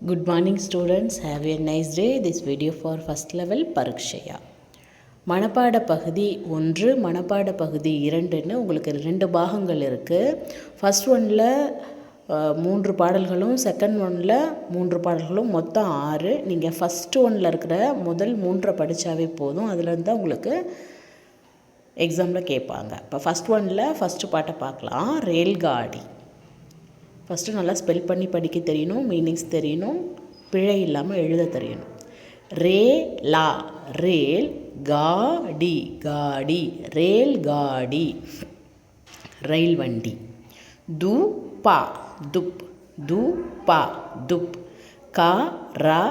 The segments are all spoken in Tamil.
Good morning students, have a nice day. This video for first level பரீட்சையா மனப்பாட பகுதி 1 மனப்பாட பகுதி 2ன்னு உங்களுக்கு 2 பாகங்கள் இருக்குது. ஃபர்ஸ்ட் ஒன்ல 3 பாடல்களும், செகண்ட் ஒன்ல 3 பாடல்களும், மொத்தம் 6. நீங்கள் ஃபர்ஸ்ட் ஒன்ல இருக்கிற முதல் 3 படித்தாவே போதும். அதுலேருந்து தான் உங்களுக்கு எக்ஸாமில் கேட்பாங்க. இப்போ ஃபர்ஸ்ட் ஒன்ல ஃபஸ்ட்டு பாட்டை பார்க்கலாம். ரேல்காடி. ஃபஸ்ட்டு நல்லா ஸ்பெல் பண்ணி படிக்க தெரியணும், மீனிங்ஸ் தெரியணும், பிழை இல்லாமல் எழுத தெரியணும். ரே லா ரேல், காடி காடி ரேல் காடி ரயில் வண்டி. து பா துப், து பா துப். கா ரா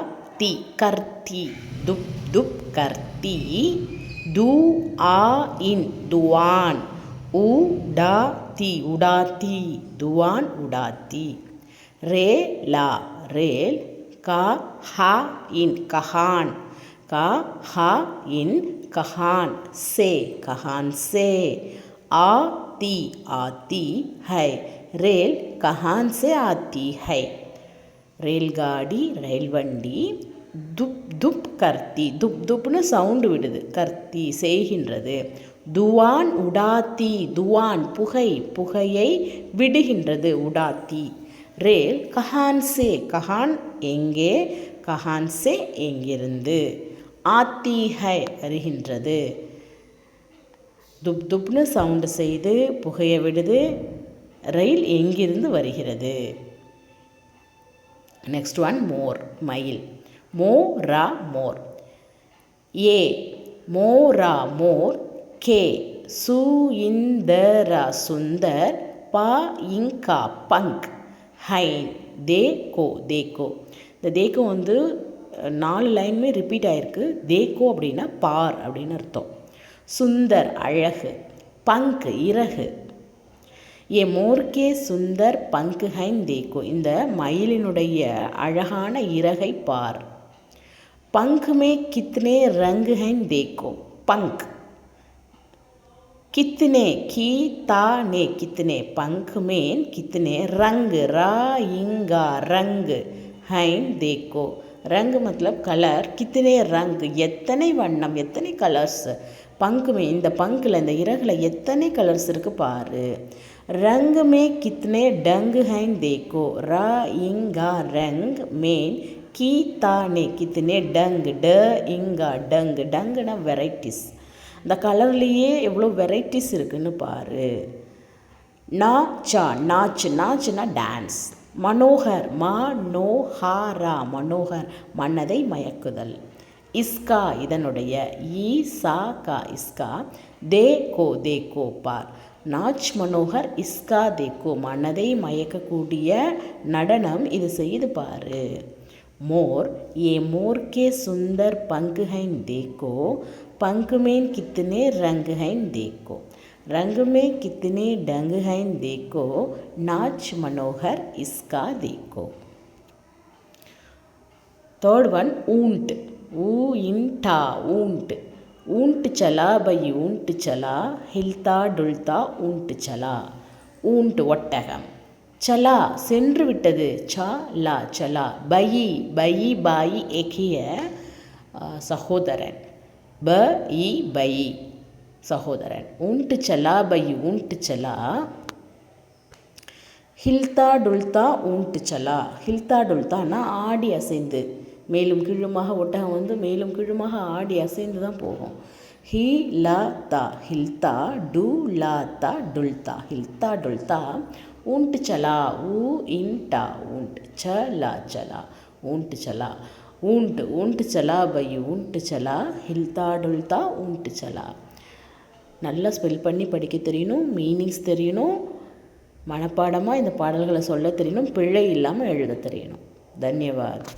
தி கர்த்தி, துப் துப் கர்த்தி. து ஆ இன் துவான், உடாத்தி உடாத்தி துவான் உடாத்தி. ரே லா ரேல், கா ஹா இன் கஹான், கா ஹா இன் கஹான் சே கஹான் சே. ஆத்தி ஆத்தி है रेल कहाँ से आती है. रेलगाड़ी ரயில் வண்டி. துப் துப் கர்த்தி, துப் துப்னு சவுண்டு விடுது, கர்த்தி செய்கின்றது. துவான் உடாத்தி, துவான் புகை, புகையை விடுகின்றது, உடாத்தி. ரேல் கஹான் சே, கஹான் எங்கே, கஹான் சே எங்கிருந்து. ஆத்தி ஹை வருகின்றது. துப் துப்னு சவுண்டு செய்து புகையை விடுது, ரயில் எங்கிருந்து வருகிறது. நெக்ஸ்ட் ஒன் மோர் மயில். மோரா மோர். ஏ மோரா மோர். கே சுயிந்தரா சுந்தர். பா இங்கா பங்க். ஹைன் தேக்கோ தேக்கோ. இந்த தேக்கோ வந்து 4 லைனுமே ரிப்பீட் ஆகிருக்கு. தேக்கோ அப்படின்னா பார் அப்படின்னு அர்த்தம். சுந்தர் அழகு. பங்க் இறகு. ஏ மோர்கே சுந்தர் பங்க் ஹைன் தேக்கோ. இந்த மயிலினுடைய அழகான இறகை பார். पंख में कितने रंग हैं देखो. पंख कितने, कीताने कितने, पंख में कितने रंग, राइंगा रंग, हैं देखो. रंग मतलब कलर, कितने रंग எத்தனை வண்ணம், எத்தனை கலர்ஸ். பங்கு மே இந்த பங்கில் இந்த இறகுல எத்தனை கலர்ஸ் இருக்குது பாரு. रंग में कितने डंग हैं देखो. राइंगा रंग में கீத்தானே கித்தனே டங், ட இங்கா டங். டங்குனா வெரைட்டிஸ். அந்த கலர்லேயே எவ்வளோ வெரைட்டிஸ் இருக்குன்னு பாரு. நாச்சா நாச், நாச்சுனா டான்ஸ். மனோகர் மனோஹாரா மனோகர் மனதை மயக்குதல். இஸ்கா இதனுடைய. ஈசா கா இஸ்கா. தேக்கோ தேக்கோ பார். நாச் மனோகர் இஸ்கா தேக்கோ மனதை மயக்கக்கூடிய நடனம், இது செய்து பாரு. मोर ये मोर के सुंदर पंख हैं देखो. पंख में कितने रंग हैं देखो. रंग में कितने डंग हैं देखो. नाच मनोहर इसका देखो. थर्ड वन ऊंट. ऊंटा ऊंट. ऊंट चला भाई ऊंट चला. हिलता डुलता ऊंट चला. ऊंट ஒட்டகம். चला சென்று விட்டது. சலா चला. பயி பயி பாயி ஏகிய சகோதரன். பயி பயி சகோதரன். உண்டு चला பயி உண்டு चला. ஹில்தா டுல்தா உண்டு चला. ஹில்தா டுல்தானா ஆடி அசைந்து, மேலும் கீழுமாக ஒட்டகம் வந்து மேலும் கீழுமாக ஆடி அசைந்து தான் போகும். ஹிலதா ஹில்தா, டுலாதா டுல்தா. ஹில்தா டுல்தா ऊंट चला. ऊ इंटा ऊंट. चला चला ऊंट चला. ऊंट ऊंट चला भाई ऊंट चला. हिलता डुलता ऊंट चला. நல்லா ஸ்பெல் பண்ணி படிக்க தெரியணும், மீனிங்ஸ் தெரியணும், மனப்பாடமாக இந்த பாடல்களை சொல்ல தெரியணும், பிழை இல்லாமல் எழுத தெரியணும். தன்யவாத்.